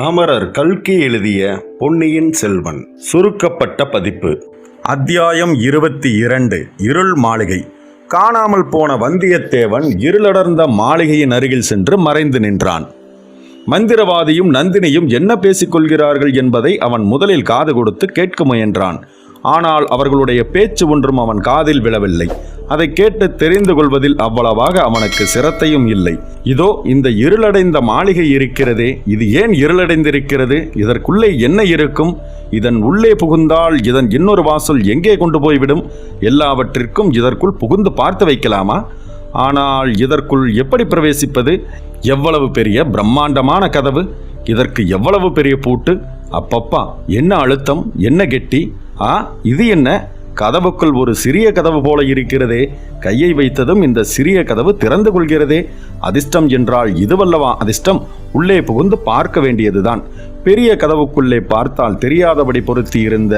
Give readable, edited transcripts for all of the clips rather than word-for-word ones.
அமரர் கல்கி எழுதிய பொன்னியின் செல்வன் சுருக்கப்பட்ட பதிப்பு. அத்தியாயம் 22. இருள் மாளிகை. காணாமல் போன வந்தியத்தேவன் இருளடர்ந்த மாளிகையின் அருகில் சென்று மறைந்து நின்றான். மந்திரவாதியும் நந்தினியும் என்ன பேசிக்கொள்கிறார்கள் என்பதை அவன் முதலில் காது கொடுத்து கேட்க முயன்றான். ஆனால் அவர்களுடைய பேச்சு ஒன்றும் அவன் காதில் விழவில்லை. அதை கேட்டு தெரிந்து கொள்வதில் அவ்வளவாக அவனுக்கு சிரத்தையும் இல்லை. இதோ இந்த இருளடைந்த மாளிகை இருக்கிறதே, இது ஏன் இருளடைந்திருக்கிறது? இதற்குள்ளே என்ன இருக்கும்? இதன் உள்ளே புகுந்தால் இதன் இன்னொரு வாசல் எங்கே கொண்டு போய்விடும்? எல்லாவற்றிற்கும் இதற்குள் புகுந்து பார்த்து வைக்கலாமா? ஆனால் இதற்குள் எப்படி பிரவேசிப்பது? எவ்வளவு பெரிய பிரம்மாண்டமான கதவு! இதற்கு எவ்வளவு பெரிய பூட்டு! அப்பப்பா, என்ன அழுத்தம், என்ன கெட்டி! இது என்ன? கதவுக்குள் ஒரு சிறிய கதவு போல இருக்கிறதே. கையை வைத்ததும் இந்த சிறிய கதவு திறந்து கொள்கிறதே. அதிர்ஷ்டம் என்றால் இதுவல்லவா அதிர்ஷ்டம்? உள்ளே புகுந்து பார்க்க வேண்டியதுதான். பெரிய கதவுக்குள்ளே பார்த்தால் தெரியாதபடி பொருத்தி இருந்த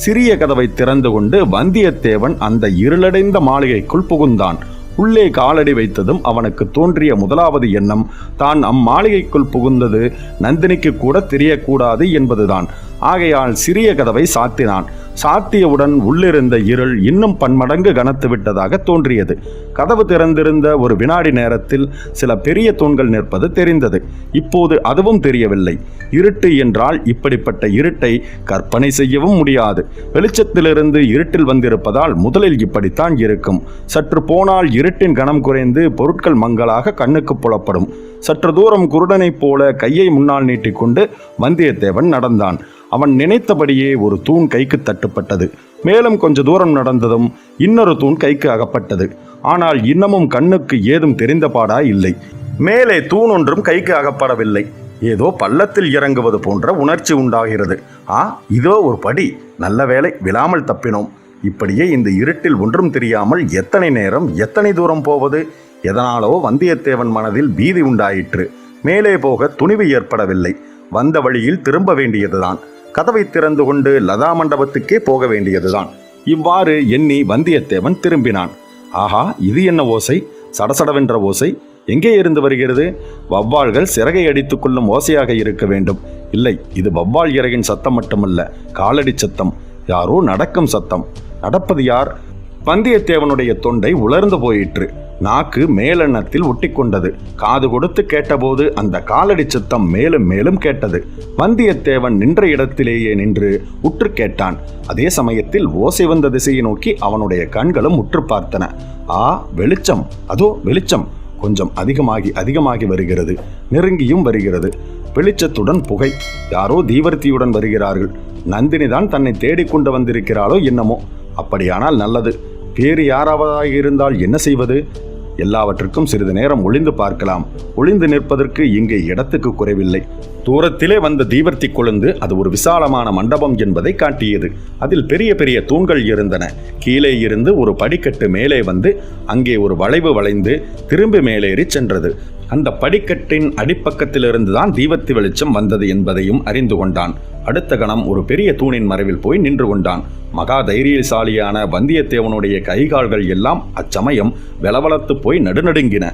சிறிய கதவை திறந்து கொண்டு வந்தியத்தேவன் அந்த இருளடைந்த மாளிகைக்குள் புகுந்தான். உள்ளே காலடி வைத்ததும் அவனுக்கு தோன்றிய முதலாவது எண்ணம், தான் அம்மாளிகைக்குள் புகுந்தது நந்தினிக்கு கூட தெரியக்கூடாது என்பதுதான். ஆகையால் சிறிய கதவை சாத்தினான். சாத்தியவுடன் உள்ளிருந்த இருள் இன்னும் பன்மடங்கு கனத்து விட்டதாக தோன்றியது. கதவு திறந்திருந்த ஒரு வினாடி நேரத்தில் சில பெரிய தூண்கள் நிற்பது தெரிந்தது. இப்போது அதுவும் தெரியவில்லை. இருட்டு என்றால் இப்படிப்பட்ட இருட்டை கற்பனை செய்யவும் முடியாது. வெளிச்சத்திலிருந்து இருட்டில் வந்திருப்பதால் முதலில் இப்படித்தான் இருக்கும். சற்று போனால் இருட்டின் கனம் குறைந்து பொருட்கள் மங்களாக கண்ணுக்கு புலப்படும். சற்று தூரம் குருடனைப் போல கையை முன்னால் நீட்டிக்கொண்டு வந்தியத்தேவன் நடந்தான். அவன் நினைத்தபடியே ஒரு தூண் கைக்கு தட்டுப்பட்டது. மேலும் கொஞ்ச தூரம் நடந்ததும் இன்னொரு தூண் கைக்கு அகப்பட்டது. ஆனால் இன்னமும் கண்ணுக்கு ஏதும் தெரிந்தபாடா இல்லை. மேலே தூண் ஒன்றும் கைக்கு அகப்படவில்லை. ஏதோ பள்ளத்தில் இறங்குவது போன்ற உணர்ச்சி உண்டாகிறது. இதோ ஒரு படி, நல்ல வேளை விழாமல் தப்பினோம். இப்படியே இந்த இருட்டில் ஒன்றும் தெரியாமல் எத்தனை நேரம், எத்தனை தூரம் போவது? எதனாலோ வந்தியத்தேவன் மனதில் பீதி உண்டாயிற்று. மேலே போக துணிவு ஏற்படவில்லை. வந்த வழியில் திரும்ப வேண்டியதுதான். கதவை திறந்து கொண்டு லதா மண்டபத்துக்கே போக வேண்டியதுதான். இவ்வாறு எண்ணி வந்தியத்தேவன் திரும்பினான். இது என்ன ஓசை? சடசடவென்ற ஓசை எங்கே இருந்து வருகிறது? வவ்வால்கள் சிறகை அடித்துக் கொள்ளும் ஓசையாக இருக்க வேண்டும். இல்லை, இது வவ்வால் இறகின் சத்தம் மட்டுமல்ல, காலடி சத்தம். யாரோ நடக்கும் சத்தம். நடப்பது யார்? வந்தியத்தேவனுடைய தொண்டை உலர்ந்து போயிற்று. நாக்கு மேலெண்ணத்தில் ஒட்டி கொண்டது. காது கொடுத்து கேட்டபோது அந்த காலடி சத்தம் மேலும் மேலும் கேட்டது. வந்தியத்தேவன் நின்ற இடத்திலேயே நின்று உற்று கேட்டான். அதே சமயத்தில் ஓசை வந்த திசையை நோக்கி அவனுடைய கண்களும் உற்று பார்த்தன. வெளிச்சம்! அதோ வெளிச்சம் கொஞ்சம் அதிகமாகி வருகிறது. நெருங்கியும் வருகிறது. வெளிச்சத்துடன் புகை. யாரோ தீவர்த்தியுடன் வருகிறார்கள். நந்தினி தான் தன்னை தேடிக்கொண்டு வந்திருக்கிறாளோ என்னமோ. அப்படியானால் நல்லது. வேறு யாராவதாக இருந்தால் என்ன செய்வது? எல்லாவற்றுக்கும் சிறிது நேரம் ஒளிந்து பார்க்கலாம். ஒளிந்து நிற்பதற்கு இங்கே இடத்துக்கு குறைவில்லை. தூரத்திலே வந்த தீவர்த்தி கொழுந்து அது ஒரு விசாலமான மண்டபம் என்பதை காட்டியது. அதில் பெரிய பெரிய தூண்கள் இருந்தன. கீழே இருந்து ஒரு படிக்கட்டு மேலே வந்து அங்கே ஒரு வளைவு வளைந்து திரும்பி மேலேறி சென்றது. அந்த படிக்கட்டின் அடிப்பக்கத்திலிருந்து தான் தீவர்த்தி வெளிச்சம் வந்தது என்பதையும் அறிந்து கொண்டான். அடுத்த கணம் ஒரு பெரிய தூணின் மறைவில் போய் நின்று கொண்டான். மகா தைரியசாலியான வந்தியத்தேவனுடைய கைகால்கள் எல்லாம் அச்சமயம் வெலவலத்து போய் நடுநடுங்கின.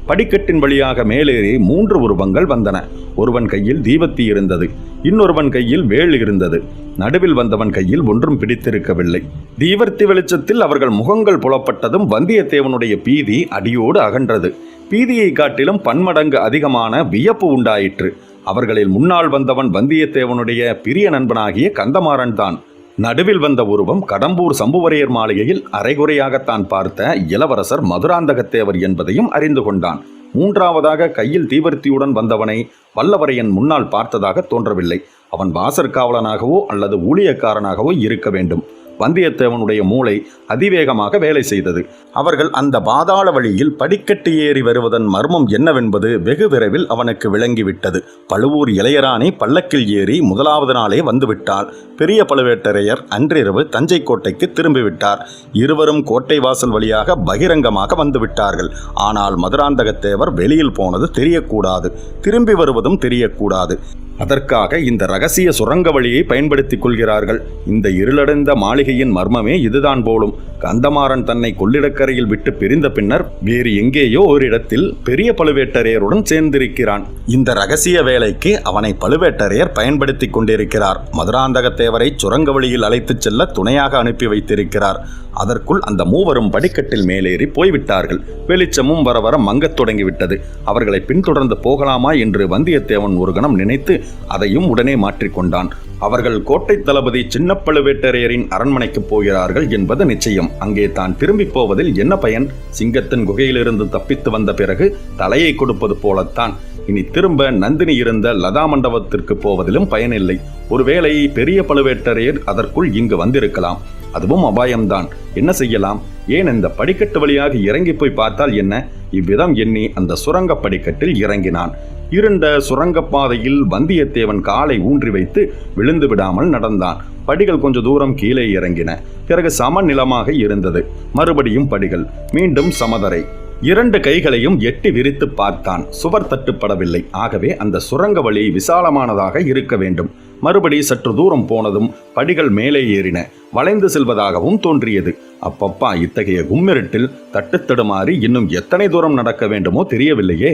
படிக்கட்டின் வழியாக மேலேறி 3 உருவங்கள் வந்தன. ஒருவன் கையில் தீவர்த்தி இருந்தது. இன்னொருவன் கையில் வேல் இருந்தது. நடுவில் வந்தவன் கையில் ஒன்றும் பிடித்திருக்கவில்லை. தீவர்த்தி வெளிச்சத்தில் அவர்கள் முகங்கள் புலப்பட்டதும் வந்தியத்தேவனுடைய பீதி அடியோடு அகன்றது. பீதியை காட்டிலும் பன்மடங்கு அதிகமான வியப்பு உண்டாயிற்று. அவர்களில் முன்னால் வந்தவன் வந்தியத்தேவனுடைய பிரிய நண்பனாகிய கந்தமாறன் தான். நடுவில் வந்த உருவம் கடம்பூர் சம்புவரையர் மாளிகையில் அரைகுறையாகத்தான் பார்த்த இளவரசர் மதுராந்தகத்தேவர் என்பதையும் அறிந்து கொண்டான். மூன்றாவதாக கையில் தீவர்த்தியுடன் வந்தவனை வல்லவரையன் முன்னால் பார்த்ததாக தோன்றவில்லை. அவன் வாசற்காவலனாகவோ அல்லது ஊழியக்காரனாகவோ இருக்க வேண்டும். வந்தியத்தேவனுடைய மூளை அதிவேகமாக வேலை செய்தது. அவர்கள் அந்த பாதாள வழியில் படிக்கட்டு ஏறி வருவதன் மர்மம் என்னவென்பது வெகு விரைவில் அவனுக்கு விளங்கிவிட்டது. பழுவூர் இளையராணி பல்லக்கில் ஏறி முதலாவது நாளே வந்துவிட்டார். பெரிய பழுவேட்டரையர் அன்றிரவு தஞ்சை கோட்டைக்கு திரும்பிவிட்டார். இருவரும் கோட்டை வாசல் வழியாக பகிரங்கமாக வந்துவிட்டார்கள். ஆனால் மதுராந்தகத்தேவர் வெளியில் போனது தெரியக்கூடாது. திரும்பி வருவதும் தெரியக்கூடாது. அதற்காக இந்த ரகசிய சுரங்க வழியை பயன்படுத்திக் கொள்கிறார்கள். இந்த இருளடைந்த மாளிகையின் மர்மமே இதுதான் போலும். கந்தமாறன் தன்னை கொள்ளிடக்கரையில் விட்டு பிரிந்த பின்னர் வேறு எங்கேயோ ஒரு இடத்தில் பெரிய பழுவேட்டரையருடன் சேர்ந்திருக்கிறான். இந்த ரகசிய வேலைக்கு அவனை பழுவேட்டரையர் பயன்படுத்திக் கொண்டிருக்கிறார். மதுராந்தகத்தேவரை சுரங்க வழியில் அழைத்துச் செல்ல துணையாக அனுப்பி வைத்திருக்கிறார். அதற்குள் அந்த மூவரும் படிக்கட்டில் மேலேறி போய்விட்டார்கள். வெளிச்சமும் வர வர மங்கத் தொடங்கிவிட்டது. அவர்களை பின்தொடர்ந்து போகலாமா என்று வந்தியத்தேவன் ஒரு கணம் நினைத்து அதையும் உடனே மாற்றிக்கொண்டான். அவர்கள் கோட்டை தளபதி சின்ன பழுவேட்டரையரின் அரண்மனைக்கு போகிறார்கள் என்பது நிச்சயம். அங்கே தான் திரும்பி போவதில் என்ன பயன்? சிங்கத்தின் குகையிலிருந்து தப்பித்து வந்த பிறகு தலையை கொடுப்பது போலத்தான். இனி திரும்ப நந்தினி இருந்த லதா மண்டபத்திற்கு போவதிலும் பயனில்லை. ஒருவேளை பெரிய பழுவேட்டரையர் அதற்குள் இங்கு வந்திருக்கலாம். அதுவும் அபாயம்தான். என்ன செய்யலாம்? ஏன் இந்த படிக்கட்டு வழியாக இறங்கி போய் பார்த்தால் என்ன? இவ்விதம் எண்ணி அந்த சுரங்க படிக்கட்டில் இறங்கினான். இருண்ட சுரங்கப்பாதையில் வந்தியத்தேவன் காலை ஊன்றி வைத்து விழுந்து விடாமல் நடந்தான். படிகள் கொஞ்ச தூரம் கீழே இறங்கின. பிறகு சமநிலமாக இருந்தது. மறுபடியும் படிகள், மீண்டும் சமதரை. இரண்டு கைகளையும் எட்டி விரித்து பார்த்தான். சுவர் தட்டுப்படவில்லை. ஆகவே அந்த சுரங்க வழி விசாலமானதாக இருக்க வேண்டும். மறுபடி சற்று தூரம் போனதும் படிகள் மேலே ஏறின. வளைந்து செல்வதாகவும் தோன்றியது. அப்பப்பா, இத்தகைய கும்மிருட்டில் தட்டுத்தடுமாறி இன்னும் எத்தனை தூரம் நடக்க வேண்டுமோ தெரியவில்லையே.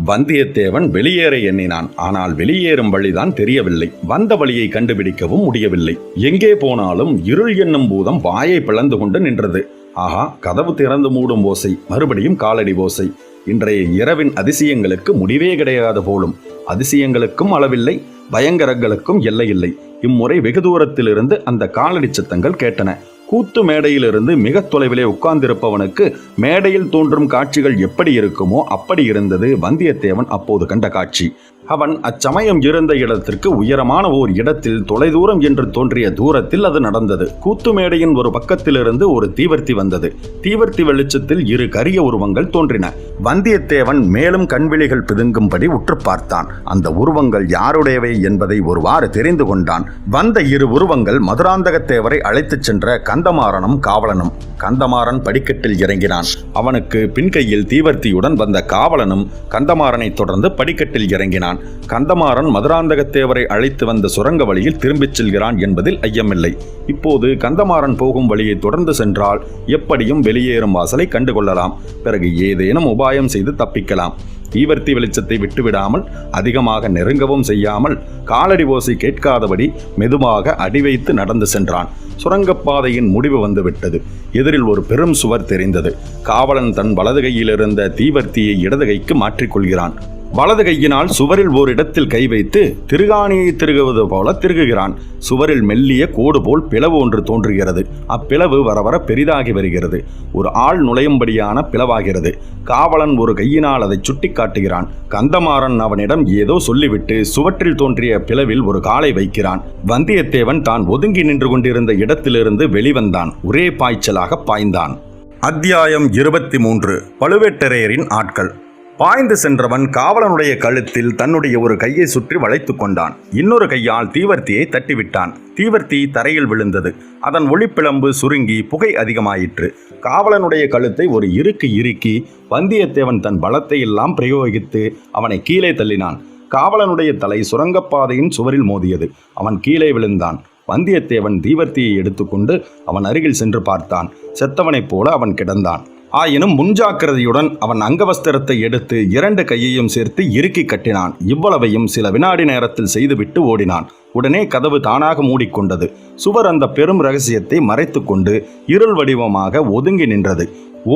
வந்தியத்தேவன் வெளியேற எண்ணினான். ஆனால் வெளியேறும் வழிதான் தெரியவில்லை. வந்த வழியை கண்டுபிடிக்கவும் முடியவில்லை. எங்கே போனாலும் இருள் என்னும் பூதம் வாயை பிளந்து கொண்டு நின்றது. ஆஹா, கதவு திறந்து மூடும் ஓசை, மறுபடியும் காலடி ஓசை. இன்றைய இரவின் அதிசயங்களுக்கு முடிவே கிடையாது போலும். அதிசயங்களுக்கும் அளவில்லை, பயங்கரங்களுக்கும் எல்லையில்லை. இம்முறை வெகு தூரத்திலிருந்து அந்த காலடி சத்தங்கள் கேட்டன. கூத்து மேடையிலிருந்து மிக தொலைவிலே உட்கார்ந்திருப்பவனுக்கு மேடையில் தோன்றும் காட்சிகள் எப்படி இருக்குமோ அப்படி இருந்தது வந்தியத்தேவன் அப்போது கண்ட காட்சி. அவன் அச்சமயம் இருந்த இடத்திற்கு உயரமான ஓர் இடத்தில் தொலைதூரம் என்று தோன்றிய தூரத்தில் அது நடந்தது. கூத்து மேடையின் ஒரு பக்கத்திலிருந்து ஒரு தீவர்த்தி வந்தது. தீவர்த்தி வெளிச்சத்தில் இரு கரிய உருவங்கள் தோன்றின. வந்தியத்தேவன் மேலும் கண்விழிகள் பிதுங்கும்படி உற்று பார்த்தான். அந்த உருவங்கள் யாருடையவை என்பதை ஒருவாறு தெரிந்து கொண்டான். வந்த இரு உருவங்கள் மதுராந்தகத்தேவரை அழைத்துச் சென்ற கந்தமாறனும் காவலனும். கந்தமாறன் படிக்கட்டில் இறங்கினான். அவனுக்கு பின்கையில் தீவர்த்தியுடன் வந்த காவலனும் கந்தமாறனை தொடர்ந்து படிக்கட்டில் இறங்கினான். கந்தமாறன் மதுராந்தகத்தேவரை அழைத்து வந்த சுரங்க வழியில் திரும்பிச் செல்கிறான் என்பதில் ஐயமில்லை. இப்போது கந்தமாறன் போகும் வழியை தொடர்ந்து சென்றால் எப்படியும் வெளியேறும் வாசலை கண்டுகொள்ளலாம். பிறகு ஏதேனும் உபாயம் செய்து தப்பிக்கலாம். தீவர்த்தி வெளிச்சத்தை விட்டுவிடாமல், அதிகமாக நெருங்கவும் செய்யாமல், காலடி ஓசை கேட்காதபடி மெதுவாக அடி வைத்து நடந்து சென்றான். சுரங்கப்பாதையின் முடிவு வந்துவிட்டது. எதிரில் ஒரு பெரும் சுவர் தெரிந்தது. காவலன் தன் வலது கையில் இருந்த தீவர்த்தியை இடது கைக்கு மாற்றிக்கொள்கிறான். வலது கையினால் சுவரில் ஓரிடத்தில் கை வைத்து திருகாணியை திருகுவது போல திருகுகிறான். சுவரில் மெல்லிய கோடு போல் பிளவு ஒன்று தோன்றுகிறது. அப்பிளவு வர வர பெரிதாகி வருகிறது. ஒரு ஆள் நுழையும்படியான பிளவாகிறது. காவலன் ஒரு கையினால் அதை சுட்டி காட்டுகிறான். கந்தமாறன் அவனிடம் ஏதோ சொல்லிவிட்டு சுவற்றில் தோன்றிய பிளவில் ஒரு காலை வைக்கிறான். வந்தியத்தேவன் தான் ஒதுங்கி நின்று கொண்டிருந்த இடத்திலிருந்து வெளிவந்தான். ஒரே பாய்ச்சலாக பாய்ந்தான். அத்தியாயம் 23. பழுவேட்டரையரின் ஆட்கள். பாய்ந்து சென்றவன் காவலனுடைய கழுத்தில் தன்னுடைய ஒரு கையை சுற்றி வளைத்து கொண்டான். இன்னொரு கையால் தீவர்த்தியை தட்டிவிட்டான். தீவர்த்தி தரையில் விழுந்தது. அதன் ஒளிப்பிளம்பு சுருங்கி புகை அதிகமாயிற்று. காவலனுடைய கழுத்தை ஒரு இறுக்கி வந்தியத்தேவன் தன் பலத்தை எல்லாம் பிரயோகித்து அவனை கீழே தள்ளினான். காவலனுடைய தலை சுரங்கப்பாதையின் சுவரில் மோதியது. அவன் கீழே விழுந்தான். வந்தியத்தேவன் தீவர்த்தியை எடுத்துக்கொண்டு அவன் அருகில் சென்று பார்த்தான். செத்தவனைப் போல அவன் கிடந்தான். ஆயினும் முன்ஜாக்கிரதையுடன் அவன் அங்கவஸ்திரத்தை எடுத்து இரண்டு கையையும் சேர்த்து இறுக்கி கட்டினான். இவ்வளவையும் சில வினாடி நேரத்தில் செய்துவிட்டு ஓடினான். உடனே கதவு தானாக மூடிக்கொண்டது. சுவர் அந்த பெரும் ரகசியத்தை மறைத்து கொண்டு இருள் வடிவமாக ஒதுங்கி நின்றது.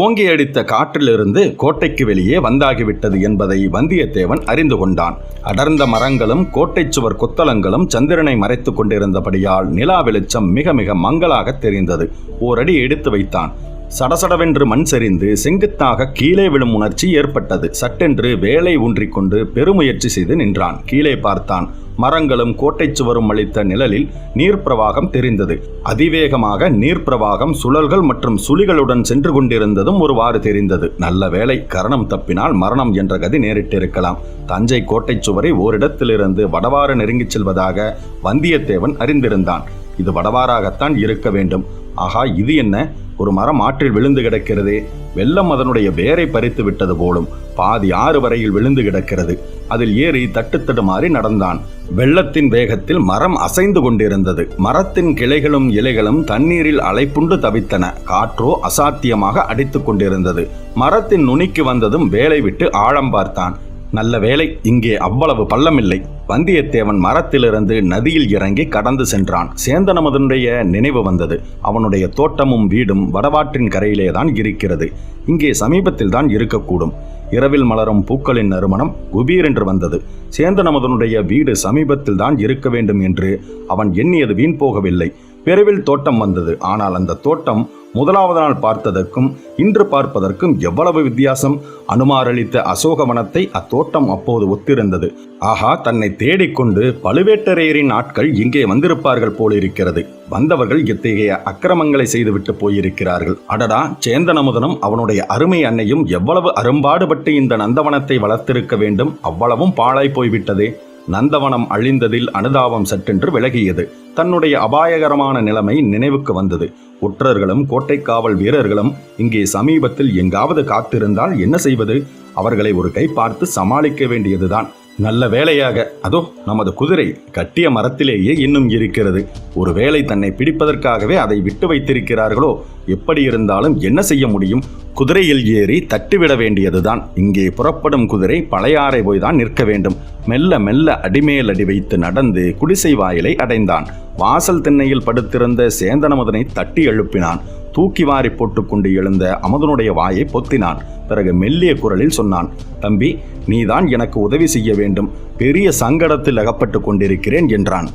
ஓங்கி அடித்த காற்றிலிருந்து கோட்டைக்கு வெளியே வந்தாகிவிட்டது என்பதை வந்தியத்தேவன் அறிந்து கொண்டான். அடர்ந்த மரங்களும் கோட்டை சுவர் கொத்தளங்களும் சந்திரனை மறைத்து கொண்டிருந்தபடியால் நிலா வெளிச்சம் மிக மிக மங்களாக தெரிந்தது. ஓரடி எடுத்து வைத்தான். சடசடவென்று மண் சரிந்து செங்குத்தாக கீழே விழும் உணர்ச்சி ஏற்பட்டது. சட்டென்று வேலை ஊன்றிக்கொண்டு பெருமுயற்சி செய்து நின்றான். கீழே பார்த்தான். மரங்களும் கோட்டை சுவரும் அளித்த நிழலில் நீர்ப்பிரவாகம் தெரிந்தது. அதிவேகமாக நீர்ப்பிரவாகம் சுழல்கள் மற்றும் சுழிகளுடன் சென்று கொண்டிருந்ததும் ஒருவாறு தெரிந்தது. நல்ல வேளை, கரணம் தப்பினால் மரணம் என்ற கதி நேரிட்டிருக்கலாம். தஞ்சை கோட்டை சுவரை ஓரிடத்திலிருந்து வடவாறு நெருங்கிச் செல்வதாக வந்தியத்தேவன் அறிந்திருந்தான். இது வடவாறாகத்தான் இருக்க வேண்டும். ஆகா, இது என்ன? ஒரு மரம் ஆற்றில் விழுந்து கிடக்கிறதே. வெள்ளம் அதனுடைய வேரை பறித்து விட்டது போலும். பாதி ஆறு வரையில் விழுந்து கிடக்கிறது. அதில் ஏறி தட்டுத்தடுமாறி நடந்தான். வெள்ளத்தின் வேகத்தில் மரம் அசைந்து கொண்டிருந்தது. மரத்தின் கிளைகளும் இலைகளும் தண்ணீரில் அலைப்புண்டு தவித்தன. காற்றோ அசாத்தியமாக அடித்து கொண்டிருந்தது. மரத்தின் நுனிக்கு வந்ததும் வேலை விட்டு ஆழம் பார்த்தான். நல்ல வேளை, இங்கே அவ்வளவு பள்ளமில்லை. வந்தியத்தேவன் மரத்திலிருந்து நதியில் இறங்கி கடந்து சென்றான். சேந்தனமுதனுடைய நினைவு வந்தது. அவனுடைய தோட்டமும் வீடும் வடவாற்றின் கரையிலேதான் இருக்கிறது. இங்கே சமீபத்தில் தான் இருக்கக்கூடும். இரவில் மலரும் பூக்களின் நறுமணம் குபீரென்று வந்தது. சேந்தனமுதனுடைய வீடு சமீபத்தில் தான் இருக்க வேண்டும் என்று அவன் எண்ணியது வீண் போகவில்லை. விரைவில் தோட்டம் வந்தது. ஆனால் அந்த தோட்டம் முதலாவது நாள் பார்த்ததற்கும் இன்று பார்ப்பதற்கும் எவ்வளவு வித்தியாசம்! அனுமார் அளித்த அசோகவனத்தை அத்தோட்டம் அப்போது ஒத்திருந்தது. ஆகா, தன்னை தேடிக்கொண்டு பழுவேட்டரையரின் ஆட்கள் இங்கே வந்திருப்பார்கள் போலிருக்கிறது. வந்தவர்கள் இத்தகைய அக்கிரமங்களை செய்துவிட்டு போயிருக்கிறார்கள். அடடா, சேந்தனமுதனும் அவனுடைய அருமை அன்னையும் எவ்வளவு அரும்பாடுபட்டு இந்த நந்தவனத்தை வளர்த்திருக்க வேண்டும். அவ்வளவும் பாழாய் போய்விட்டதே. நந்தவனம் அழிந்ததில் அனுதாபம் சற்றென்று விலகியது. தன்னுடைய அபாயகரமான நிலைமை நினைவுக்கு வந்தது. ஒற்றர்களும் கோட்டை காவல் வீரர்களும் இங்கே சமீபத்தில் எங்காவது காத்திருந்தால் என்ன செய்வது? அவர்களை ஒரு கை பார்த்து சமாளிக்க வேண்டியதுதான். நல்ல வேளையாக அதோ நமது குதிரை கட்டிய மரத்திலேயே இன்னும் இருக்கிறது. ஒருவேளை தன்னை பிடிப்பதற்காகவே அதை விட்டு வைத்திருக்கிறார்களோ? எப்படி இருந்தாலும் என்ன செய்ய முடியும்? குதிரையில் ஏறி தட்டிவிட வேண்டியதுதான். இங்கே புறப்படும் குதிரை பழையாறை போய்தான் நிற்க வேண்டும். மெல்ல மெல்ல அடிமேல் அடி வைத்து நடந்து குடிசை வாயிலை அடைந்தான். வாசல் திண்ணையில் படுத்திருந்த சேந்தனமுதனை தட்டி எழுப்பினான். தூக்கி வாரி போட்டுக்கொண்டு எழுந்த அமுதனுடைய வாயை பொத்தினான். பிறகு மெல்லிய குரலில் சொன்னான், தம்பி, நீதான் எனக்கு உதவி செய்ய வேண்டும். பெரிய சங்கடத்தில் அகப்பட்டு கொண்டிருக்கிறேன் என்றான்.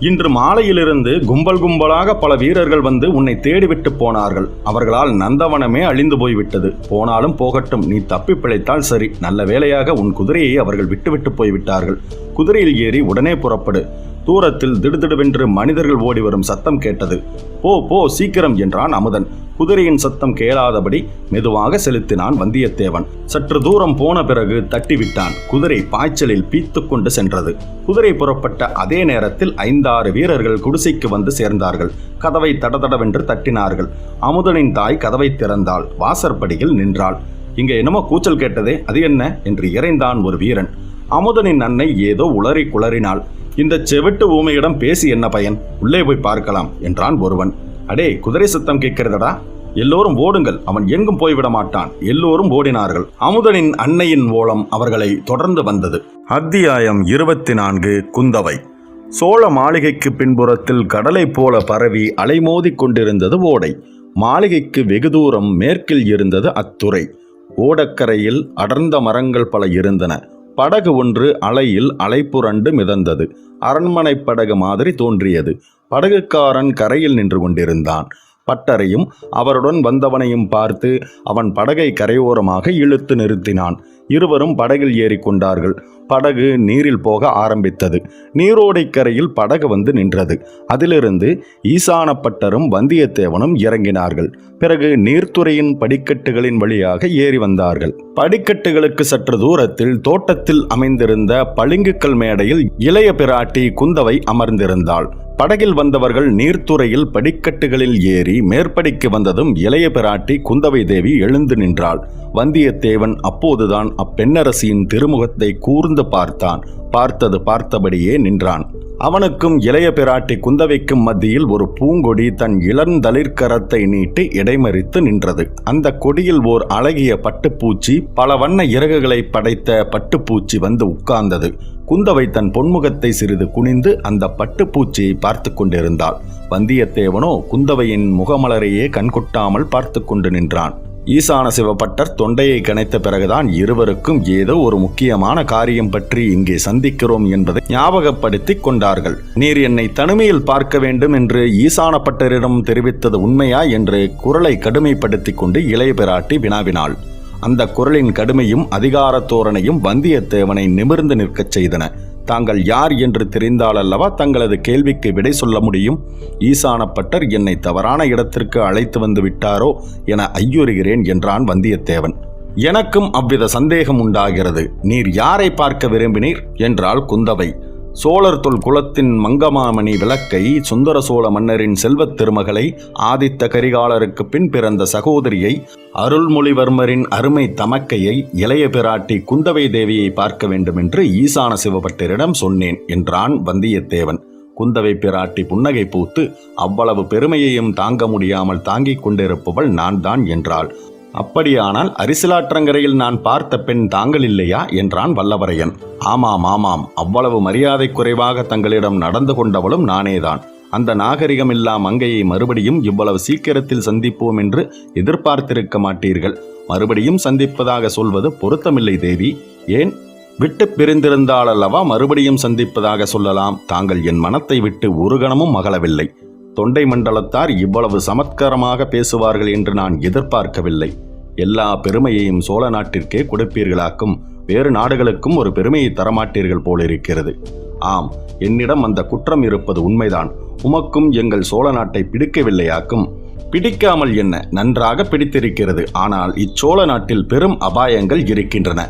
இன்று மாலையிலிருந்து கும்பல் கும்பலாக பல வீரர்கள் வந்து உன்னை தேடிவிட்டு போனார்கள். அவர்களால் நந்தவனமே அழிந்து போய்விட்டது. போனாலும் போகட்டும், நீ தப்பி பிழைத்தால் சரி. நல்ல வேளையாக உன் குதிரையை அவர்கள் விட்டுவிட்டு போய்விட்டார்கள். குதிரையில் ஏறி உடனே புறப்படு. தூரத்தில் திடுதிடுவென்று மனிதர்கள் ஓடி வரும் சத்தம் கேட்டது. போ போ, சீக்கிரம் என்றான் அமுதன். குதிரையின் சத்தம் கேளாதபடி மெதுவாக செலுத்தினான் வந்தியத்தேவன். சற்று தூரம் போன பிறகு தட்டிவிட்டான். குதிரை பாய்ச்சலில் பீத்து கொண்டு சென்றது. குதிரை புறப்பட்ட அதே நேரத்தில் 5-6 வீரர்கள் குடிசைக்கு வந்து சேர்ந்தார்கள். கதவை தடதடவென்று தட்டினார்கள். அமுதனின் தாய் கதவை திறந்தாள். வாசற்படியில் நின்றாள். இங்கே என்னமோ கூச்சல் கேட்டதே, அது என்ன என்று இறைந்தான் ஒரு வீரன். அமுதனின் அன்னை ஏதோ உளறி குளறினாள். இந்த செவிட்டு ஊமையிடம் பேசி என்ன பயன்? உள்ளே போய் பார்க்கலாம் என்றான் ஒருவன். அடே, குதிரை சத்தம் கேட்கிறதடா, எல்லோரும் ஓடுங்கள், அவன் எங்கும் போய்விட மாட்டான். எல்லோரும் ஓடினார்கள். அமுதனின் அன்னையின் ஓலம் அவர்களை தொடர்ந்து வந்தது. அத்தியாயம் 24. குந்தவை. சோழ மாளிகைக்கு பின்புறத்தில் கடலை போல பரவி அலைமோதி கொண்டிருந்தது ஓடை. மாளிகைக்கு வெகு தூரம் மேற்கில் இருந்தது அத்துறை. ஓடக்கரையில் அடர்ந்த மரங்கள் பல இருந்தன. படகு ஒன்று அலையில் அலைப்புரண்டு மிதந்தது. அரண்மனை படகு மாதிரி தோன்றியது. படகுக்காரன் கரையில் நின்று கொண்டிருந்தான். பட்டரையும் அவருடன் வந்தவனையும் பார்த்து அவன் படகை கரையோரமாக இழுத்து நிறுத்தினான். இருவரும் படகில் ஏறிக்கொண்டார்கள். படகு நீரில் போக ஆரம்பித்தது. நீரோடை கரையில் படகு வந்து நின்றது. அதிலிருந்து ஈசானப்பட்டரும் வந்தியத்தேவனும் இறங்கினார்கள். பிறகு நீர்த்துறையின் படிக்கட்டுகளின் வழியாக ஏறி வந்தார்கள். படிக்கட்டுகளுக்கு சற்று தூரத்தில் தோட்டத்தில் அமைந்திருந்த பளிங்குக்கல் மேடையில் இளைய பிராட்டி குந்தவை அமர்ந்திருந்தாள். படகில் வந்தவர்கள் நீர்த்துறையில் படிக்கட்டுகளில் ஏறி மேற்படிக்கு வந்ததும் இளைய பிராட்டி குந்தவை தேவி எழுந்து நின்றாள். வந்தியத்தேவன் அப்போதுதான் அப்பெண்ணரசியின் திருமுகத்தை கூர்ந்து பார்த்தான். பார்த்தபடியே நின்றான். அவனுக்கும் இளைய பிராட்டி குந்தவைக்கும் மத்தியில் ஒரு பூங்கொடி தன் இளந்தளிர்கரத்தை நீட்டி இடைமறித்து நின்றது. அந்த கொடியில் ஓர் அழகிய பட்டுப்பூச்சி, பல வண்ண இறகுகளை படைத்த பட்டுப்பூச்சி வந்து உட்கார்ந்தது. குந்தவை தன் பொன்முகத்தை சிறிது குனிந்து அந்த பட்டுப்பூச்சியை பார்த்து கொண்டிருந்தாள். வந்தியத்தேவனோ குந்தவையின் முகமலரையே கண்கொட்டாமல் பார்த்து கொண்டு நின்றான். ஈசான சிவபட்டர் தொண்டையை கனைத்த பிறகுதான் இருவருக்கும் ஏதோ ஒரு முக்கியமான காரியம் பற்றி இங்கே சந்திக்கிறோம் என்பதை ஞாபகப்படுத்திக் கொண்டார்கள். நீர் என்னை தனிமையில் பார்க்க வேண்டும் என்று ஈசான பட்டரிடம் தெரிவித்தது உண்மையா என்று குரலை கடுமைப்படுத்திக் கொண்டு இளைய பிராட்டி வினாவினாள். அந்த குரலின் கடுமையும் அதிகார தோரணையும் வந்தியத்தேவனை நிமிர்ந்து நிற்கச் செய்தன. தாங்கள் யார் என்று தெரிந்தாலல்லவா தங்களது கேள்விக்கு விடை சொல்ல முடியும். ஈசானப்பட்டர் என்னை தவறான இடத்திற்கு அழைத்து வந்து விட்டாரோ என ஐயுறுகிறேன் என்றான் வந்தியத்தேவன். எனக்கும் அவ்வித சந்தேகம் உண்டாகிறது. நீர் யாரை பார்க்க விரும்பினீர் என்றாள் குந்தவை. சோழர் தொல் குலத்தின் மங்கமாமணி விளக்கை, சுந்தர சோழ மன்னரின் செல்வத் திருமகளை, ஆதித்த கரிகாலருக்கு பின் பிறந்த சகோதரியை, அருள்மொழிவர்மரின் அருமை தமக்கையை, இளைய பிராட்டி குந்தவை தேவியை பார்க்க வேண்டுமென்று ஈசான சிவபட்டரிடம் சொன்னேன் என்றான் வந்தியத்தேவன். குந்தவை பிராட்டி புன்னகை பூத்து, அவ்வளவு பெருமையையும் தாங்க முடியாமல் தாங்கிக் கொண்டிருப்பவள் நான் தான் என்றாள். அப்படியானால் அரிசிலாற்றங்கரையில் நான் பார்த்த பெண் தாங்கள் இல்லையா என்றான் வல்லவரையன். ஆமாம் ஆமாம், அவ்வளவு மரியாதை குறைவாக தங்களிடம் நடந்து கொண்டவளும் நானேதான். அந்த நாகரிகமில்லா மங்கையை மறுபடியும் இவ்வளவு சீக்கிரத்தில் சந்திப்போம் என்று எதிர்பார்த்திருக்க மாட்டீர்கள். மறுபடியும் சந்திப்பதாக சொல்வது பொருத்தமில்லை தேவி. ஏன்? விட்டு பிரிந்திருந்தால் அல்லவா மறுபடியும் சந்திப்பதாக சொல்லலாம். தாங்கள் என் மனத்தை விட்டு ஒரு கணமும் மகளவில்லை. தொண்டை மண்டலத்தார் இவ்வளவு சமத்காரமாக பேசுவார்கள் என்று நான் எதிர்பார்க்கவில்லை. எல்லா பெருமையையும் சோழ நாட்டிற்கே கொடுப்பீர்களாக்கும். வேறு நாடுகளுக்கும் ஒரு பெருமையை தரமாட்டீர்கள் போலிருக்கிறது. ஆம், என்னிடம் அந்த குற்றம் இருப்பது உண்மைதான். உமக்கும் எங்கள் சோழ நாட்டை பிடிக்கவில்லையாக்கும். பிடிக்காமல் என்ன, நன்றாக பிடித்திருக்கிறது. ஆனால் இச்சோழ நாட்டில் பெரும் அபாயங்கள் இருக்கின்றன.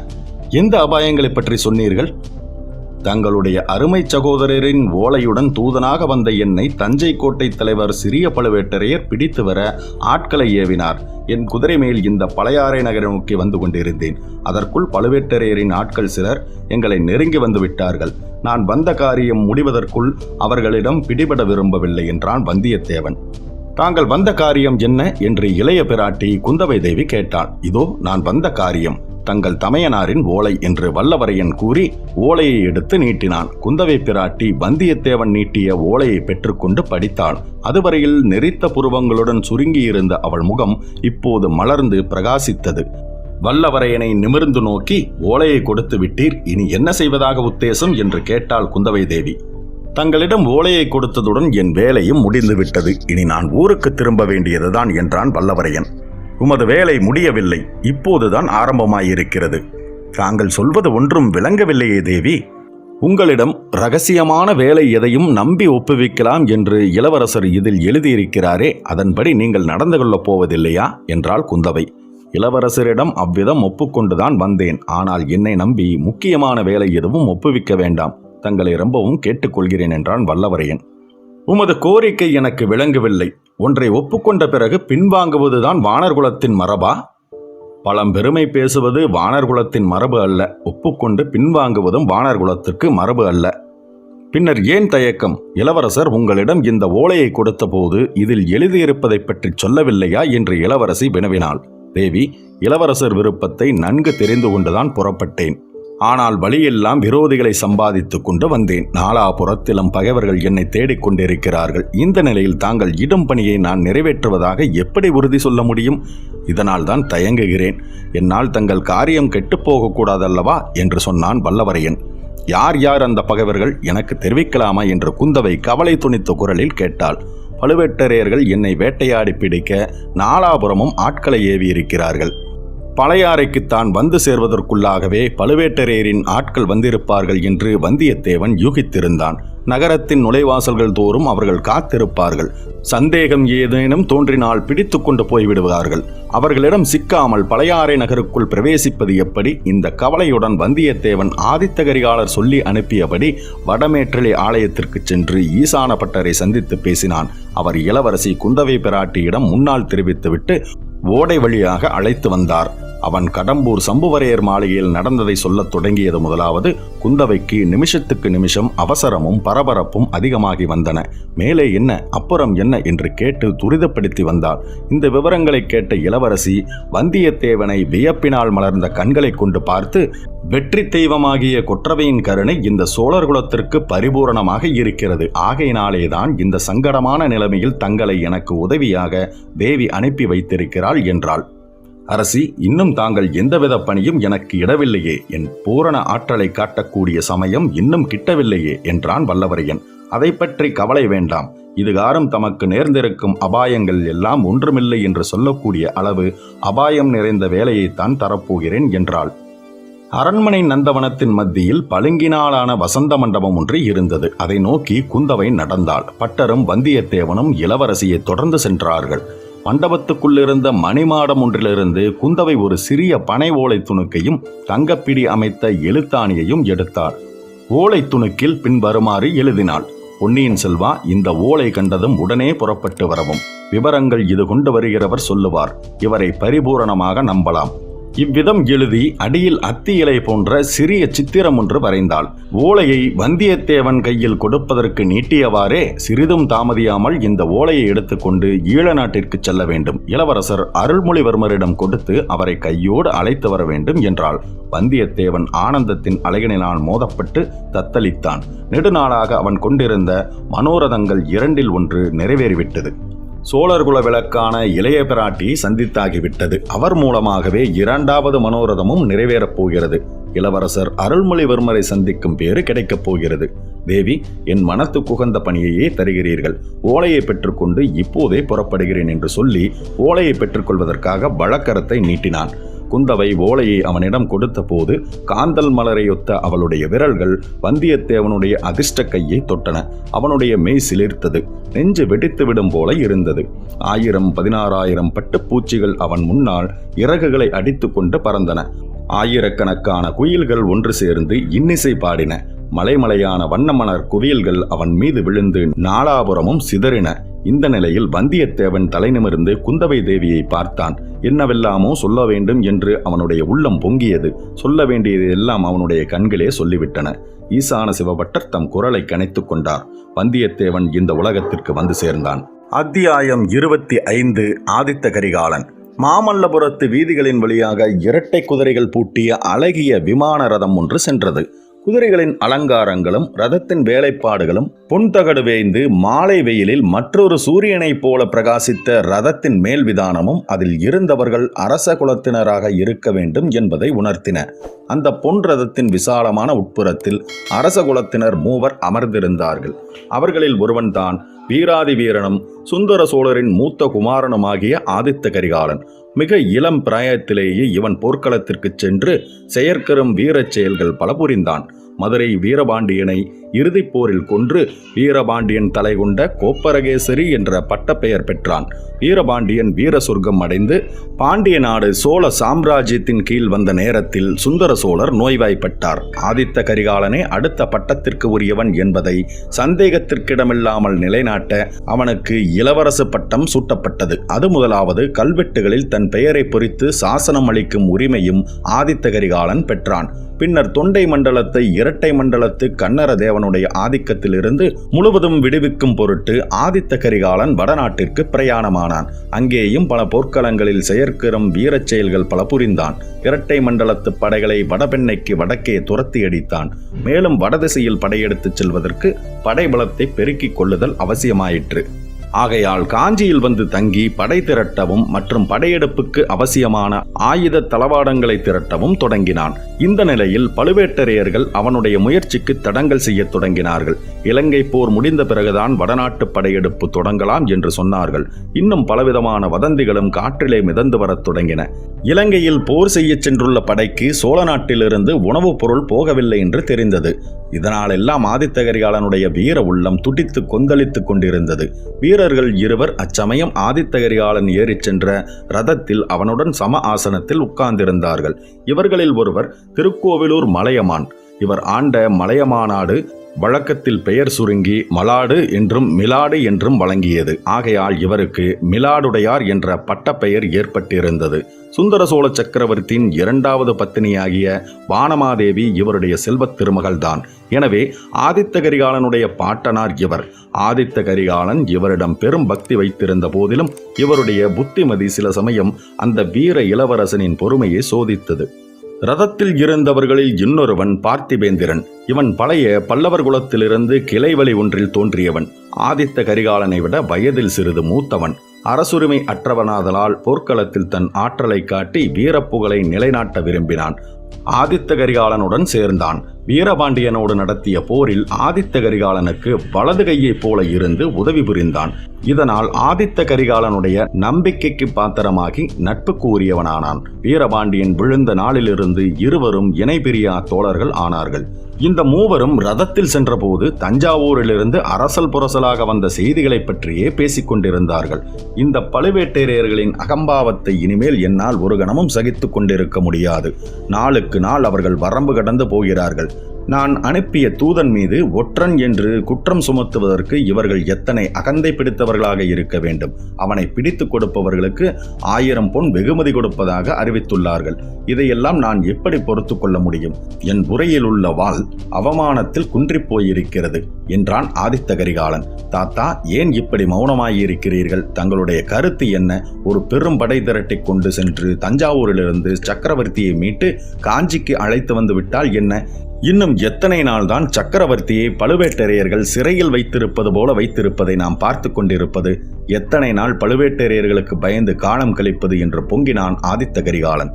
எந்த அபாயங்களை பற்றி சொன்னீர்கள்? தங்களுடைய அருமை சகோதரரின் ஓலையுடன் தூதனாக வந்த என்னை தஞ்சை கோட்டை தலைவர் சிறிய பழுவேட்டரையர் பிடித்து வர ஆட்களை ஏவினார். என் குதிரை மேல் இந்த பழையாறை நகரை நோக்கி வந்து கொண்டிருந்தேன். அதற்குள் பழுவேட்டரையரின் ஆட்கள் சிலர் எங்களை நெருங்கி வந்து விட்டார்கள். நான் வந்த காரியம் முடிவதற்குள் அவர்களிடம் பிடிபட விரும்பவில்லை என்றான் வந்தியத்தேவன். தாங்கள் வந்த காரியம் என்ன என்று இளைய பிராட்டி குந்தவை தேவி கேட்டாள். இதோ நான் வந்த காரியம் தங்கள் தமையனாரின் ஓலை என்று வல்லவரையன் கூறி ஓலையை எடுத்து நீட்டினான். குந்தவை பிராட்டி வந்தியத்தேவன் நீட்டிய ஓலையை பெற்றுக்கொண்டு படித்தாள். அதுவரையில் நெறித்த புருவங்களுடன் சுருங்கியிருந்த அவள் முகம் இப்போது மலர்ந்து பிரகாசித்தது. வல்லவரையனை நிமிர்ந்து நோக்கி, ஓலையை கொடுத்து விட்டீர், இனி என்ன செய்வதாக உத்தேசம் என்று கேட்டாள் குந்தவை தேவி. தங்களிடம் ஓலையை கொடுத்ததுடன் என் வேலையும் முடிந்துவிட்டது. இனி நான் ஊருக்கு திரும்ப வேண்டியதுதான் என்றான் வல்லவரையன். உமது வேலை முடியவில்லை, இப்போதுதான் ஆரம்பமாயிருக்கிறது. தாங்கள் சொல்வது ஒன்றும் விளங்கவில்லையே தேவி. உங்களிடம் இரகசியமான வேலை எதையும் நம்பி ஒப்புவிக்கலாம் என்று இளவரசர் இதில் எழுதியிருக்கிறாரே, அதன்படி நீங்கள் நடந்து கொள்ளப் போவதில்லையா என்றாள் குந்தவை. இளவரசரிடம் அவ்விதம் ஒப்புக்கொண்டுதான் வந்தேன். ஆனால் என்னை நம்பி முக்கியமான வேலை எதுவும் ஒப்புவிக்க வேண்டாம். தங்களை ரொம்பவும் கேட்டுக்கொள்கிறேன் என்றான் வல்லவரையன். உமது கோரிக்கை எனக்கு விளங்கவில்லை. ஒன்றை ஒப்புக்கொண்ட பிறகு பின்வாங்குவதுதான் வானர்குலத்தின் மரபா? பழம்பெருமை பேசுவது வானர்குலத்தின் மரபு அல்ல. ஒப்புக்கொண்டு பின்வாங்குவதும் வானர்குலத்திற்கு மரபு அல்ல. பின்னர் ஏன் தயக்கம்? இளவரசர் உங்களிடம் இந்த ஓலையை கொடுத்த போது இதில் எழுதியிருப்பதை பற்றி சொல்லவில்லையா என்று இளவரசி வினவினாள். தேவி, இளவரசர் விருப்பத்தை நன்கு தெரிந்து கொண்டுதான் புறப்பட்டேன். ஆனால் வழியெல்லாம் விரோதிகளை சம்பாதித்துக் கொண்டு வந்தேன். நாலாபுறத்திலும் பகைவர்கள் என்னை தேடிக்கொண்டிருக்கிறார்கள். இந்த நிலையில் தாங்கள் இடும் பணியை நான் நிறைவேற்றுவதாக எப்படி உறுதி சொல்ல முடியும்? இதனால் தான் தயங்குகிறேன். என்னால் தங்கள் காரியம் கெட்டுப்போகக்கூடாதல்லவா என்று சொன்னான் வல்லவரையன். யார் யார் அந்த பகைவர்கள், எனக்கு தெரிவிக்கலாமா என்று குந்தவை கவலை துணித்த குரலில் கேட்டாள். பழுவேட்டரையர்கள் என்னை வேட்டையாடி பிடிக்க நாலாபுரமும் ஆட்களை ஏவியிருக்கிறார்கள். பழையாறைக்கு தான் வந்து சேர்வதற்குள்ளாகவே பழுவேட்டரையரின் ஆட்கள் வந்திருப்பார்கள் என்று வந்தியத்தேவன் யூகித்திருந்தான். நகரத்தின் நுழைவாசல்கள் தோறும் அவர்கள் காத்திருப்பார்கள். சந்தேகம் ஏதேனும் தோன்றினால் பிடித்து கொண்டு போய்விடுவார்கள். அவர்களிடம் சிக்காமல் பழையாறை நகருக்குள் பிரவேசிப்பது எப்படி? இந்த கவலையுடன் வந்தியத்தேவன் ஆதித்த கரிகாலர் சொல்லி அனுப்பியபடி வடமேற்றலை ஆலயத்திற்கு சென்று ஈசான பட்டரை சந்தித்து பேசினான். அவர் இளவரசி குந்தவை பிராட்டியிடம் முன்னால் தெரிவித்துவிட்டு ஓடை வழியாக அழைத்து வந்தார். அவன் கடம்பூர் சம்புவரையர் மாளிகையில் நடந்ததை சொல்லத் தொடங்கியது முதலாவது குந்தவைக்கு நிமிஷத்துக்கு நிமிஷம் அவசரமும் பரபரப்பும் அதிகமாகி வந்தன. மேலே என்ன, அப்புறம் என்ன என்று கேட்டு துரிதப்படுத்தி வந்தாள். இந்த விவரங்களை கேட்ட இளவரசி வந்தியத்தேவனை வியப்பினால் மலர்ந்த கண்களை கொண்டு பார்த்து, வெற்றி தெய்வமாகிய கொற்றவையின் கருணை இந்த சோழர் குலத்திற்கு பரிபூரணமாக இருக்கிறது. ஆகையினாலேதான் இந்த சங்கடமான நிலைமையில் தங்களை எனக்கு உதவியாக தேவி அனுப்பி வைத்திருக்கிறாள் என்றாள். அரசி, இன்னும் தாங்கள் எந்தவித பணியும் எனக்கு இடவில்லையே. என் பூரண ஆற்றலை காட்டக்கூடிய சமயம் இன்னும் கிட்டவில்லையே என்றான் வல்லவரையன். அதை பற்றி கவலை வேண்டாம். இதுகாரும் தமக்கு நேர்ந்திருக்கும் அபாயங்கள் எல்லாம் ஒன்றுமில்லை என்று சொல்லக்கூடிய அளவு அபாயம் நிறைந்த வேலையைத்தான் தரப்போகிறேன் என்றாள். அரண்மனை நந்தவனத்தின் மத்தியில் பளிங்கினாலான வசந்த மண்டபம் ஒன்று இருந்தது. அதை நோக்கி குந்தவை நடந்தாள். பட்டரும் வந்தியத்தேவனும் இளவரசியை தொடர்ந்து சென்றார்கள். மண்டபத்துக்குள்ளிருந்த மணிமாடம் ஒன்றிலிருந்து குந்தவை ஒரு சிறிய பனை ஓலை துணுக்கையும் தங்கப்பிடி அமைத்த எழுத்தாணியையும் எடுத்தாள். ஓலை துணுக்கில் பின்வருமாறு எழுதினாள். பொன்னியின் செல்வா, இந்த ஓலை கண்டதும் உடனே புறப்பட்டு வரவும். விவரங்கள் இது கொண்டு வருகிறவர் சொல்லுவார். இவரை பரிபூரணமாக நம்பலாம். இவ்விதம் எழுதி அடியில் அத்தி இலை போன்ற சிறிய சித்திரம் ஒன்று வரைந்தாள். ஓலையை வந்தியத்தேவன் கையில் கொடுப்பதற்கு நீட்டியவாறே சிறிதும் தாமதியாமல் இந்த ஓலையை எடுத்துக்கொண்டு ஈழ நாட்டிற்கு செல்ல வேண்டும், இளவரசர் அருள்மொழிவர்மரிடம் கொடுத்து அவரை கையோடு அழைத்து வர வேண்டும் என்றாள். வந்தியத்தேவன் ஆனந்தத்தின் அலைகளினால் மோதப்பட்டு தத்தளித்தான். நெடுநாளாக அவன் கொண்டிருந்த மனோரதங்கள் இரண்டில் ஒன்று நிறைவேறிவிட்டது. சோழர்குல விளக்கான இளைய பிராட்டி சந்தித்தாகிவிட்டது. அவர் மூலமாகவே இரண்டாவது மனோரதமும் நிறைவேறப் போகிறது. இளவரசர் அருள்மொழிவர்மரை சந்திக்கும் பேறு கிடைக்கப் போகிறது. தேவி, என் மனத்துக்கு உகந்த பணியையே தருகிறீர்கள். ஓலையை பெற்றுக்கொண்டு இப்போதே புறப்படுகிறேன் என்று சொல்லி ஓலையை பெற்றுக்கொள்வதற்காக வழக்கரத்தை நீட்டினான். குந்தவை ஓலையை அவனிடம் கொடுத்த போது காந்தல் மலரையொத்த அவளுடைய விரல்கள் வந்தியத்தேவனுடைய அதிர்ஷ்ட கையை தொட்டன. அவனுடைய மெய் சிலிர்த்தது. நெஞ்சு வெடித்து விடும் போல இருந்தது. 1000-16,000 பட்டுப்பூச்சிகள் அவன் முன்னால் இறகுகளை அடித்து கொண்டு பறந்தன. ஆயிரக்கணக்கான குயில்கள் ஒன்று சேர்ந்து இன்னிசை பாடின. மலைமலையான வண்ணமலர் குவியல்கள் அவன் மீது விழுந்து நாலாபுரமும் சிதறின. இந்த நிலையில் வந்தியத்தேவன் தலை நிமிர்ந்து குந்தவை தேவியை பார்த்தான். என்னவெல்லாமோ சொல்ல வேண்டும் என்று அவனுடைய உள்ளம் பொங்கியது. சொல்ல வேண்டியது எல்லாம் அவனுடைய கண்களே சொல்லிவிட்டன. ஈசான சிவபட்டர் தம் குரலை கனைத்துக் கொண்டார். வந்தியத்தேவன் இந்த உலகத்திற்கு வந்து சேர்ந்தான். அத்தியாயம் 25. ஆதித்த கரிகாலன். மாமல்லபுரத்து வீதிகளின் வழியாக இரட்டை குதிரைகள் பூட்டிய அழகிய விமான ரதம் ஒன்று சென்றது. குதிரைகளின் அலங்காரங்களும் ரதத்தின் வேலைப்பாடுகளும் பொன்தகடு வேய்ந்து மாலை வெயிலில் மற்றொரு சூரியனைப் போல பிரகாசித்த ரதத்தின் மேல் விதானமும் அதில் இருந்தவர்கள் அரச குலத்தினராக இருக்க வேண்டும் என்பதை உணர்த்தின. அந்த பொன் ரதத்தின் விசாலமான உட்புறத்தில் அரச குலத்தினர் 3 அமர்ந்திருந்தார்கள். அவர்களில் ஒருவன்தான் வீராதி வீரனும் சுந்தர சோழரின் மூத்த குமாரனுமாகிய ஆதித்த கரிகாலன். மிக இளம் பிராயத்திலேயே இவன் போர்க்களத்திற்கு சென்று செயற்கரும் வீரச் செயல்கள் பல புரிந்தான். மதுரை வீரபாண்டியனை இறுதிப் போரில் கொன்று வீரபாண்டியன் தலை கொண்ட கோப்பரகேசரி என்ற பட்டப்பெயர் பெற்றான். வீரபாண்டியன் வீர சொர்க்கம் அடைந்து பாண்டிய நாடு சோழ சாம்ராஜ்யத்தின் கீழ் வந்த நேரத்தில் சுந்தர சோழர் நோய்வாய்ப்பட்டார். ஆதித்த கரிகாலனே அடுத்த பட்டத்திற்கு உரியவன் என்பதை சந்தேகத்திற்கிடமில்லாமல் நிலைநாட்ட அவனுக்கு இளவரசு பட்டம் சூட்டப்பட்டது. அது முதலாவது கல்வெட்டுகளில் தன் பெயரை பொறித்து சாசனம் அளிக்கும் உரிமையும் ஆதித்த கரிகாலன் பெற்றான். பின்னர் தொண்டை மண்டலத்தை இரட்டை மண்டலத்து கன்னர தேவனுடைய ஆதிக்கத்திலிருந்து முழுவதும் விடுவிக்கும் பொருட்டு ஆதித்த கரிகாலன் வடநாட்டிற்கு பிரயாணமானான். அங்கேயும் பல போர்க்களங்களில் செயற்கரும் வீரச் செயல்கள் பல புரிந்தான். இரட்டை மண்டலத்து படைகளை வடபெண்ணைக்கு வடக்கே துரத்தி அடித்தான். மேலும் வடதிசையில் படையெடுத்துச் செல்வதற்கு படைபலத்தை பெருக்கிக் கொள்ளுதல் அவசியமாயிற்று. ஆகையால் காஞ்சியில் வந்து தங்கி படை திரட்டவும் மற்றும் படையெடுப்புக்கு அவசியமான ஆயுத தளவாடங்களை திரட்டவும் தொடங்கினான். இந்த நிலையில் பழுவேட்டரையர்கள் அவனுடைய முயற்சிக்கு தடங்கல் செய்ய தொடங்கினார்கள். இலங்கை போர் முடிந்த பிறகுதான் வடநாட்டு படையெடுப்பு தொடங்கலாம் என்று சொன்னார்கள். இன்னும் பலவிதமான வதந்திகளும் காற்றிலே மிதந்து வரத் தொடங்கின. இலங்கையில் போர் செய்ய சென்றுள்ள படைக்கு சோழ நாட்டிலிருந்து உணவுப் பொருள் போகவில்லை என்று தெரிந்தது. இதனாலெல்லாம் ஆதித்த கரிகாலனுடைய வீர உள்ளம் துடித்து கொந்தளித்துக் கொண்டிருந்தது. வீரர்கள் இருவர் அச்சமயம் ஆதித்த கரிகாலன் ஏறிச் சென்ற ரதத்தில் அவனுடன் சம ஆசனத்தில் உட்கார்ந்திருந்தார்கள். இவர்களில் ஒருவர் திருக்கோவிலூர் மலையமான். இவர் ஆண்ட மலையமாநாடு வழக்கத்தில் பெயர் சுருங்கி மலாடு என்றும் மிலாடு என்றும் வழங்கியது. ஆகையால் இவருக்கு மிலாடுடையார் என்ற பட்டப்பெயர் ஏற்பட்டிருந்தது. சுந்தர சோழ சக்கரவர்த்தியின் 2வது பத்தினியாகிய வானமாதேவி இவருடைய செல்வத் திருமகள்தான். எனவே ஆதித்த கரிகாலனுடைய பாட்டனார் இவர். ஆதித்த கரிகாலன் இவரிடம் பெரும் பக்தி வைத்திருந்த போதிலும் இவருடைய புத்திமதி சில சமயம் அந்த வீர இளவரசனின் பொறுமையை சோதித்தது. ரதத்தில் இருந்தவர்களில் இன்னொருவன் பார்த்திபேந்திரன். இவன் பழைய பல்லவர் குலத்திலிருந்து கிளைவழி ஒன்றில் தோன்றியவன். ஆதித்த கரிகாலனை விட வயதில் சிறிது மூத்தவன். அரசுரிமை அற்றவனாதலால் போர்க்களத்தில் தன் ஆற்றலை காட்டி வீரப்புகழை நிலைநாட்ட விரும்பினான். ஆதித்த கரிகாலனுடன் சேர்ந்தான். வீரபாண்டியனோடு நடத்திய போரில் ஆதித்த கரிகாலனுக்கு வலது கையைப் போல இருந்து உதவி புரிந்தான். இதனால் ஆதித்த கரிகாலனுடைய நம்பிக்கைக்கு பாத்திரமாகி நட்புக்கு உரியவனானான். வீரபாண்டியன் விழுந்த நாளிலிருந்து இருவரும் இணைபிரியா தோழர்கள் ஆனார்கள். இந்த மூவரும் ரதத்தில் சென்றபோது தஞ்சாவூரிலிருந்து அரசல் புரசலாக வந்த செய்திகளை பற்றியே பேசிக் கொண்டிருந்தார்கள். இந்த பழுவேட்டரையர்களின் அகம்பாவத்தை இனிமேல் என்னால் ஒரு கணமும் சகித்துக் கொண்டிருக்க முடியாது. நாளுக்கு நாள் அவர்கள் வரம்பு கடந்து போகிறார்கள். நான் அனுப்பிய தூதன் மீது ஒற்றன் என்று குற்றம் சுமத்துவதற்கு இவர்கள் எத்தனை அகந்தை பிடித்தவர்களாக இருக்க வேண்டும். அவனை பிடித்து கொடுப்பவர்களுக்கு 1000 பொன் வெகுமதி கொடுப்பதாக அறிவித்துள்ளார்கள். இதையெல்லாம் நான் எப்படி பொறுத்து கொள்ள முடியும்? என் உரையில் உள்ள வாள் அவமானத்தில் குன்றிப் போயிருக்கிறது என்றான் ஆதித்த கரிகாலன். தாத்தா, ஏன் இப்படி மௌனமாயிருக்கிறீர்கள்? தங்களுடைய கருத்து என்ன? ஒரு பெரும் படை திரட்டி கொண்டு சென்று தஞ்சாவூரிலிருந்து சக்கரவர்த்தியை மீட்டு காஞ்சிக்கு அழைத்து வந்து விட்டால் என்ன? இன்னும் எத்தனை நாள் தான் சக்கரவர்த்தியை பழுவேட்டரையர்கள் சிறையில் வைத்திருப்பது போல வைத்திருப்பதை நாம் பார்த்து கொண்டிருப்பது? எத்தனை நாள் பழுவேட்டரையர்களுக்கு பயந்து காலம் கழிப்பது என்று பொங்கினான் ஆதித்த கரிகாலன்.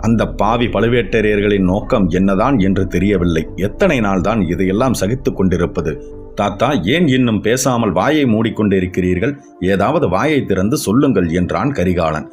அந்த பாவி பழுவேட்டரையர்களின் நோக்கம் என்னதான் என்று தெரியவில்லை. எத்தனை நாள் தான் இதையெல்லாம் சகித்து கொண்டிருப்பது? தாத்தா, ஏன் இன்னும் பேசாமல் வாயை மூடிக்கொண்டிருக்கிறீர்கள்? ஏதாவது வாயை திறந்து சொல்லுங்கள் என்றான் கரிகாலன்.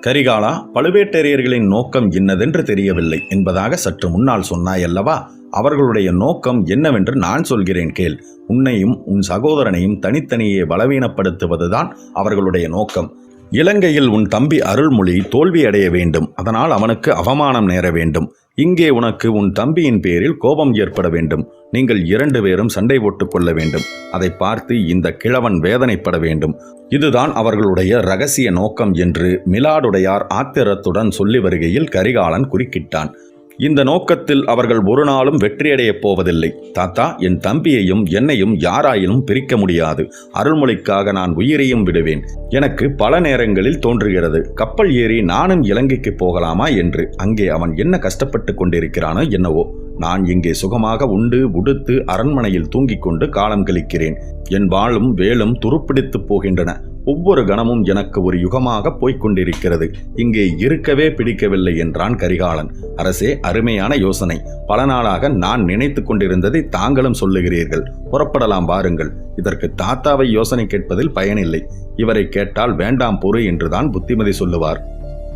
கரிகாலா, பழுவேட்டரையர்களின் நோக்கம் என்னதென்று தெரியவில்லை என்பதாக சற்று முன்னால் சொன்னாயல்லவா? அவர்களுடைய நோக்கம் என்னவென்று நான் சொல்கிறேன் கேள். உன்னையும் உன் சகோதரனையும் தனித்தனியே பலவீனப்படுத்துவதுதான் அவர்களுடைய நோக்கம். இலங்கையில் உன் தம்பி அருள்மொழி தோல்வியடைய வேண்டும். அதனால் அவனுக்கு அவமானம் நேர வேண்டும். இங்கே உனக்கு உன் தம்பியின் பேரில் கோபம் ஏற்பட வேண்டும். நீங்கள் 2 பேரும் சண்டை போட்டுக் கொள்ள வேண்டும். அதை பார்த்து இந்த கிழவன் வேதனைப்பட வேண்டும். இதுதான் அவர்களுடைய இரகசிய நோக்கம் என்று மிலாடுடையார் ஆத்திரத்துடன் சொல்லி வருகையில் கரிகாலன் குறுக்கிட்டான். இந்த நோக்கத்தில் அவர்கள் ஒரு நாளும் வெற்றியடையப் போவதில்லை. தாத்தா, என் தம்பியையும் என்னையும் யாராயிலும் பிரிக்க முடியாது. அருள்மொழிக்காக நான் உயிரையும் விடுவேன். எனக்கு பல நேரங்களில் தோன்றுகிறது, கப்பல் ஏறி நானும் இலங்கைக்கு போகலாமா என்று. அங்கே அவன் என்ன கஷ்டப்பட்டு கொண்டிருக்கிறானோ என்னவோ. நான் இங்கே சுகமாக உண்டு உடுத்து அரண்மனையில் தூங்கிக் கொண்டு காலம் கழிக்கிறேன். என் வாளும் வேலும் துருப்பிடித்து போகின்றன. ஒவ்வொரு கணமும் எனக்கு ஒரு யுகமாக போய்கொண்டிருக்கிறது. இங்கே இருக்கவே பிடிக்கவில்லை என்றான் கரிகாலன். அரசே, அருமையான யோசனை. பல நாளாக நான் நினைத்து கொண்டிருந்ததை தாங்களும் சொல்லுகிறீர்கள். புறப்படலாம், வாருங்கள். இதற்கு தாத்தாவை யோசனை கேட்பதில் பயனில்லை. இவரை கேட்டால் வேண்டாம் பொறு என்றுதான் புத்திமதி சொல்லுவார்.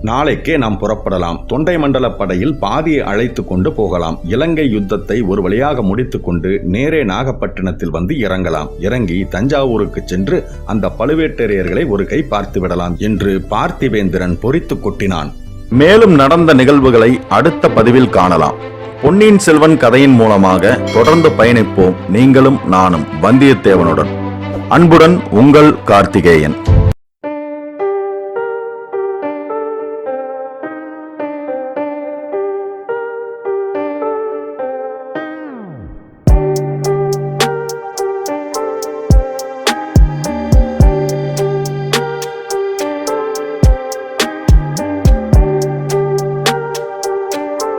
நாளைக்கே நாம் புறப்படலாம். தொண்டை மண்டல படையில் பாதியை அழைத்து கொண்டு போகலாம். இலங்கை யுத்தத்தை ஒரு வழியாக முடித்து கொண்டு நேரே நாகப்பட்டினத்தில் வந்து இறங்கலாம். இறங்கி தஞ்சாவூருக்கு சென்று அந்த பழுவேட்டரையர்களை ஒரு கை பார்த்து விடலாம் என்று பார்த்திவேந்திரன் பொறித்து கொட்டினான். மேலும் நடந்த நிகழ்வுகளை அடுத்த பதிவில் காணலாம். பொன்னியின் செல்வன் கதையின் மூலமாக தொடர்ந்து பயணிப்போம். நீங்களும் நானும் வந்தியத்தேவனுடன். அன்புடன் உங்கள் கார்த்திகேயன்.